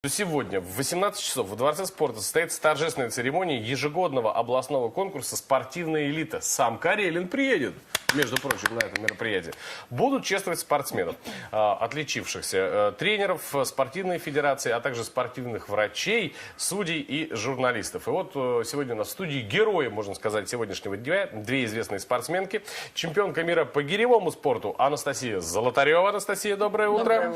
Сегодня в 18 часов в Дворце спорта состоится торжественная церемония ежегодного областного конкурса «Спортивная элита». Сам Карелин приедет, между прочим, на это мероприятие. Будут чествовать спортсменов, отличившихся, тренеров спортивной федерации, а также спортивных врачей, судей и журналистов. И вот сегодня у нас в студии герои, можно сказать, сегодняшнего дня. Две известные спортсменки. Чемпионка мира по гиревому спорту Анастасия Золотарева. Анастасия, доброе утро. Доброе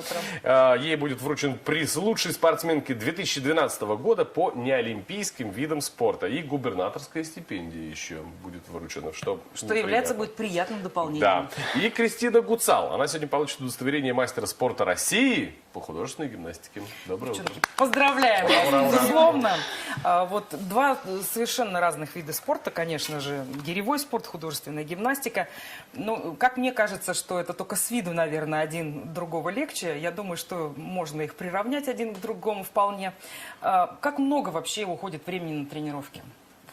утро. Ей будет вручен приз лучшей спортсменки 2012 года по неолимпийским видам спорта. И губернаторская стипендия еще будет вручена. Что является будет приятным дополнением. Да. И Кристина Гуцал. Она сегодня получит удостоверение мастера спорта России по художественной гимнастике. Доброе утро. Поздравляем! Ура, ура. Безусловно. Вот два совершенно разных вида спорта, конечно же. Гиревой спорт, художественная гимнастика. Ну, как мне кажется, что это только с виду, наверное, один другого легче. Я думаю, что можно их приравнять один к другому вполне. Как много вообще уходит времени на тренировки?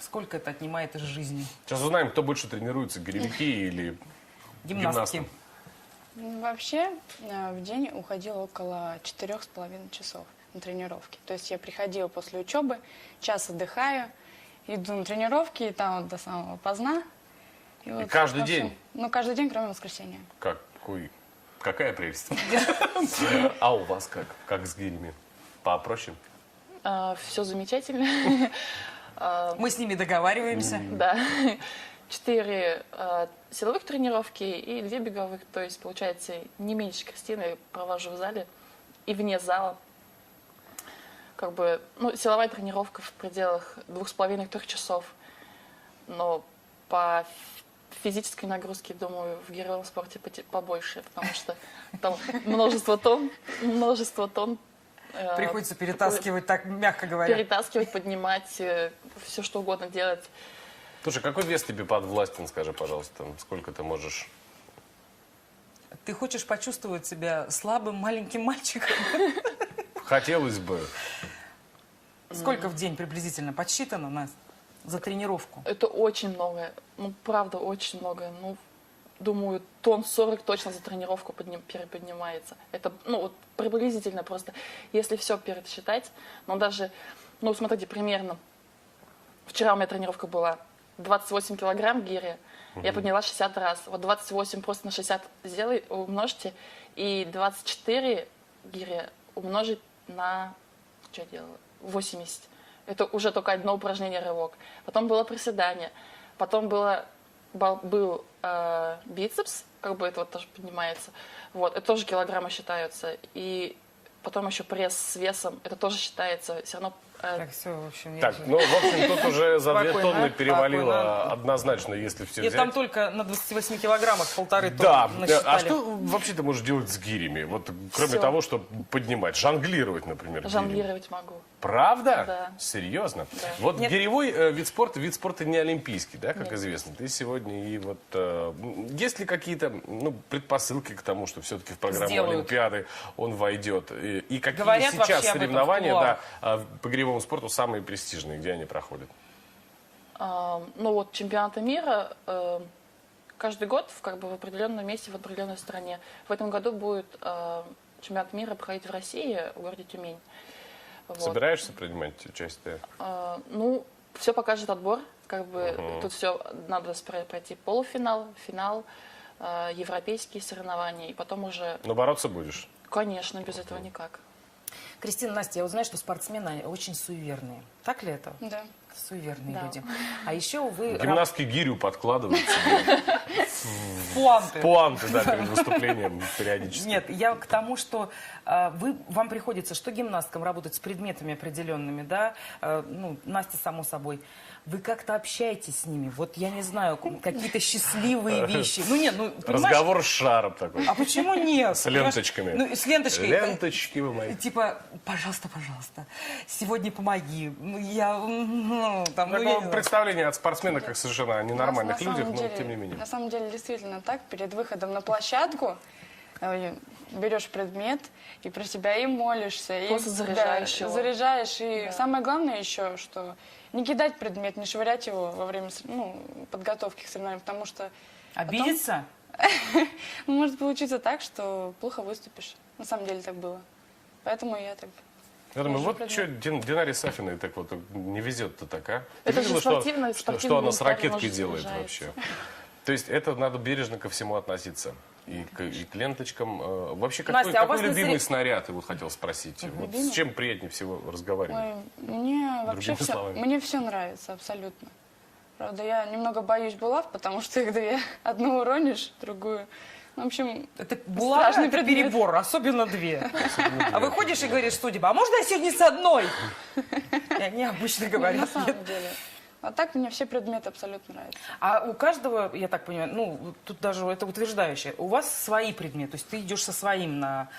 Сколько это отнимает из жизни? Сейчас узнаем, кто больше тренируется, гиревики или Гимнастки. гимнасты. Вообще в день уходило около 4,5 часов на тренировки. То есть я приходила после учебы, час отдыхаю, иду на тренировки, и там вот до самого поздна. И каждый день? Ну, каждый день, кроме воскресенья. Какая прелесть. А у вас как? Как с гирями? Попроще? Все замечательно. Мы с ними договариваемся. Да. 4 силовых тренировки и 2 беговых. То есть, получается, не меньше Кристины я провожу в зале и вне зала. Как бы, ну, силовая тренировка в пределах 2,5-3 часов. Но по физической нагрузке, думаю, в гиревом спорте побольше, потому что там множество тонн. Приходится перетаскивать, так мягко говоря. Перетаскивать, поднимать, все что угодно делать. Слушай, какой вес тебе подвластен, скажи, пожалуйста, сколько ты можешь? Ты хочешь почувствовать себя слабым маленьким мальчиком? Хотелось бы. Сколько в день приблизительно подсчитано, Настя, за тренировку? Это очень много. Ну, правда, очень много. Ну, думаю, тонн 40 точно за тренировку переподнимается. Это, ну, вот приблизительно просто. Если все пересчитать, но даже, ну, смотрите, примерно. Вчера у меня тренировка была 28 килограмм гири. Я подняла 60 раз. Вот 28 просто на 60 умножьте. И 24 гири умножить на, что я делала, 80. Это уже только одно упражнение рывок. Потом было приседание. Потом был бицепс, как бы это вот тоже поднимается. Вот, это тоже килограммы считаются. И потом еще пресс с весом, это тоже считается. Все равно. Так, все, в общем, Так, ну, в общем, тут уже за 2 Спокойно, тонны перевалило спокойно. однозначно, если все И взять. там только на 28 килограммах 1,5 Да, тонны насчитали. а что вообще ты можешь делать с гирями? Вот кроме Всё. того, что поднимать, жонглировать, например, гирями. Жонглировать могу. Правда? Да. Серьезно? Да. Вот Нет. гиревой вид спорта не олимпийский, да, как известно. Ты сегодня и вот есть ли какие-то предпосылки к тому, что все-таки в программу Сделают. Олимпиады он войдет? И какие Говорят вообще сейчас об этом соревнования, в да, по гиревому спорту самые престижные, где они проходят? Ну вот чемпионаты мира каждый год как бы в определенном месте, в определенной стране. В этом году будет чемпионат мира проходить в России, в городе Тюмень. Вот. Собираешься принимать участие? Ну, все покажет отбор. Как бы тут все надо пройти полуфинал, финал, европейские соревнования, и потом уже. Но бороться будешь? Конечно, без этого никак. Кристина, Настя, я вот знаю, что спортсмены очень суеверные. Так ли это? Да. Суеверные Да. люди. А еще вы... Гимнастки гирю подкладывают себе. Пуанты. Пуанты, да, перед выступлением периодически. Нет, я к тому, что вам приходится что гимнасткам работать с предметами определенными, да? Ну, Настя, само собой. Вы как-то общаетесь с ними? Вот я не знаю, какие-то счастливые вещи. Ну нет, ну понимаешь? Разговор с шаром такой. А почему нет? С ленточками. Ну, с ленточкой. Ленточки вы мои. Типа, пожалуйста, сегодня помоги. Ну, я, там, ну, я не Такое знаю. представление от спортсмена, как совершенно о ненормальных На самом людях, но деле- тем не менее. На самом деле, действительно так. Перед выходом на площадку берешь предмет и про себя и молишься. Просто и, заряжаешь да, его. заряжаешь. И Да. самое главное еще, что не кидать предмет, не швырять его во время подготовки к соревнованиям, потому что Обидеться? может получиться так, что плохо выступишь. На самом деле так было. Поэтому я так Я думаю, Есть вот предмет. что Динаре Сафиной так вот не везет-то так, а? Ты Это же видела, спортивный что она с гуманитарий, ракеткой может, делает снижается. вообще? То есть это надо бережно ко всему относиться. И к ленточкам. Вообще, какой, Настя, а у вас какой на любимый сорев- снаряд, я вот хотел спросить. Вот с чем приятнее всего разговаривать? Ой, мне вообще Другими словами. мне все нравится абсолютно. Правда, я немного боюсь булав, потому что когда я одну уронишь, другую. Ну, в общем, Это булава, страшный это предмет. перебор, особенно две. А выходишь и говоришь судьба, а можно я сегодня с одной? И они обычно на говорят, самом нет. деле. А так мне все предметы абсолютно нравятся. А у каждого, я так понимаю, ну, тут даже это утверждающее, у вас свои предметы, то есть ты идешь со своим на,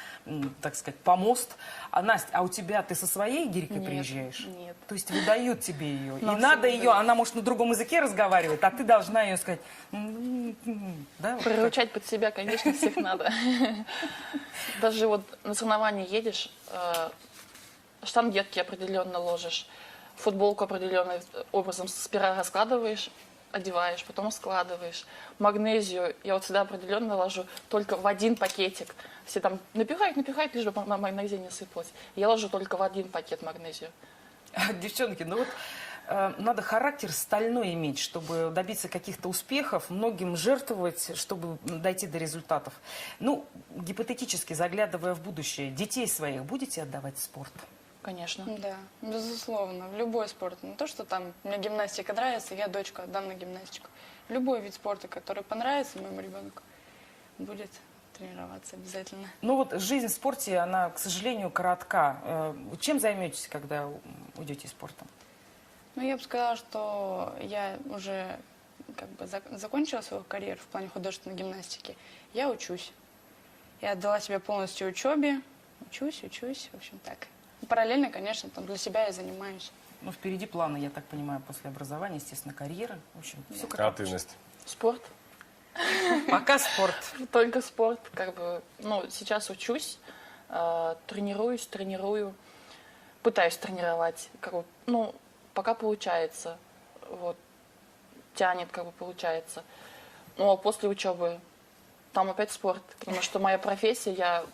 так сказать, помост. А, Настя, а у тебя ты со своей гирькой Нет, приезжаешь? нет. То есть выдают тебе ее. И Нам надо всем ее, она может на другом языке разговаривает, а ты должна ее сказать. Да, вот так. Приручать под себя, конечно, всех надо. Даже вот на соревнования едешь, штангетки определенно ложишь, футболку определенным образом сперва раскладываешь, одеваешь, потом складываешь. Магнезию я вот сюда определенно ложу только в один пакетик. Все там напихают, лишь бы магнезия не сыпалась. Я ложу только в один пакет магнезию. Девчонки, ну вот надо характер стальной иметь, чтобы добиться каких-то успехов, многим жертвовать, чтобы дойти до результатов. Ну, гипотетически, заглядывая в будущее, детей своих будете отдавать в спорт? Конечно. Да, безусловно, в любой спорт. Не то, что там мне гимнастика нравится, я дочку отдам на гимнастику. Любой вид спорта, который понравится моему ребенку, будет тренироваться обязательно. Ну вот жизнь в спорте, она, к сожалению, коротка. Чем займетесь, когда уйдете из спорта? Ну, я бы сказала, что я уже как бы закончила свою карьеру в плане художественной гимнастики. Я учусь. Я отдала себя полностью учебе. Учусь, в общем, так. Параллельно, конечно, там для себя я занимаюсь. Ну, впереди планы, я так понимаю, после образования, естественно, карьера. В общем, все как А ты, Настя? Спорт. Пока спорт. Только спорт. Как бы, ну, сейчас учусь, тренируюсь, пытаюсь тренировать. Как бы, ну, пока получается. Вот. Тянет, как бы, получается. Ну, а после учебы там опять спорт. Потому что моя профессия, я,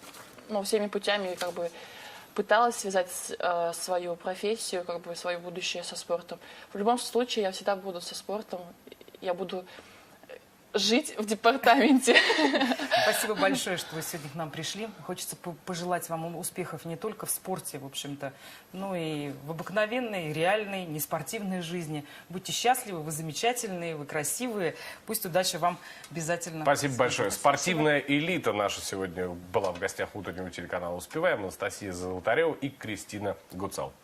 ну, всеми путями, как бы, пыталась связать свою профессию, как бы свое будущее со спортом. В любом случае, я всегда буду со спортом. Я буду жить в департаменте. Спасибо большое, что вы сегодня к нам пришли. Хочется пожелать вам успехов не только в спорте, в общем-то, но и в обыкновенной, реальной, неспортивной жизни. Будьте счастливы, вы замечательные, вы красивые. Пусть удача вам обязательно. Спасибо большое. Спортивная элита наша сегодня была в гостях утреннего телеканала «Успеваем». Анастасия Золотарева и Кристина Гуцал.